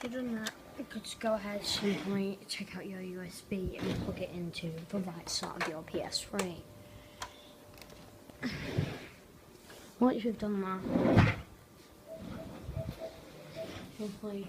Other than that, you could just go ahead, simply take out your USB and plug it into the right side of your PS3. Once you've done that, simply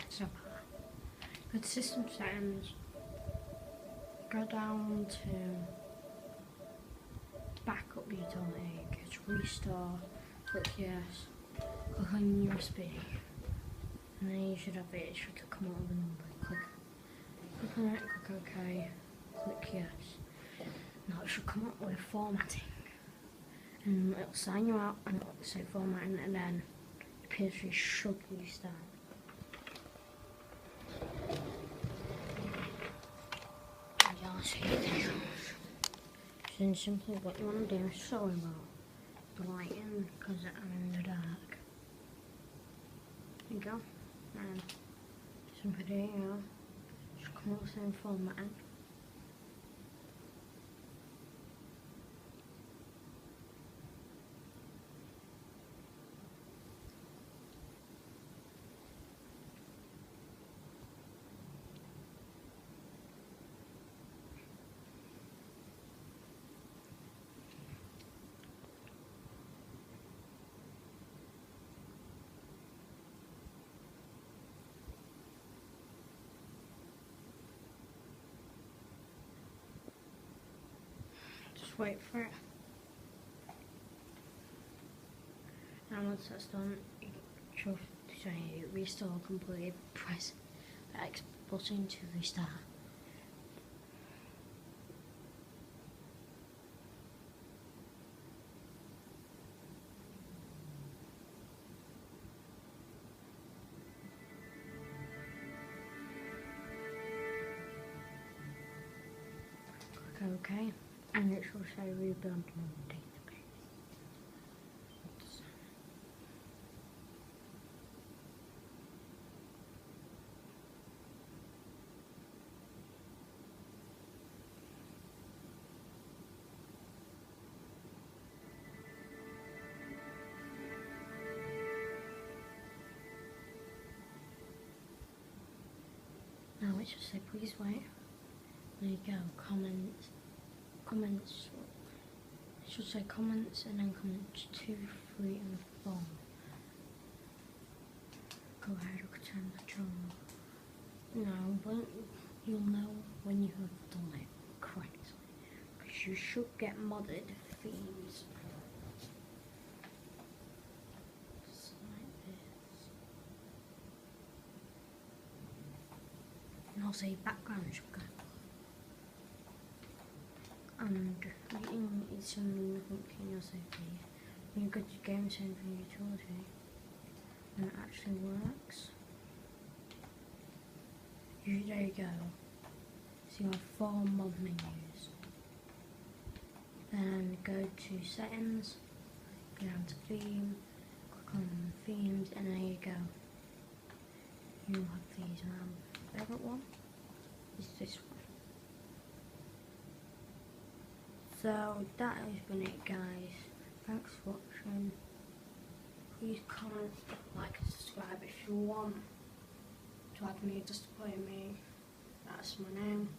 so go to system settings, go down to backup utility, go to restore, click yes, click on USB, and then you should have it, it should come out with a number, click on it, click OK, click yes. Now it should come up with formatting, and it'll sign you out and it'll say formatting, and then the PS3 should restart. Then simply what you want to do is sorry about the lighting because I'm in the dark. There you go. And simply there you go. Just come up with the same formatting. Just wait for it. And once that's done, you should say restore completed. Press the X button to restart. Click OK, and it should say rebuild on database. Now it should say please wait. There you go, comments, it should say comments and then comments 2, 3 and 4. Go ahead and return the job. Now, you'll know when you have done it correctly, because you should get modded themes. Just like this. And also your background should go. And it's in your safety. When you go to Gamesave utility, and it actually works. There you go. So you have 4 mod menus. Then go to settings, go down to theme, click on themes, and there you go. You have these now. Favorite one is this one. So that has been it, guys. Thanks for watching. Please comment, like and subscribe if you want to add me, just to play me. That's my name.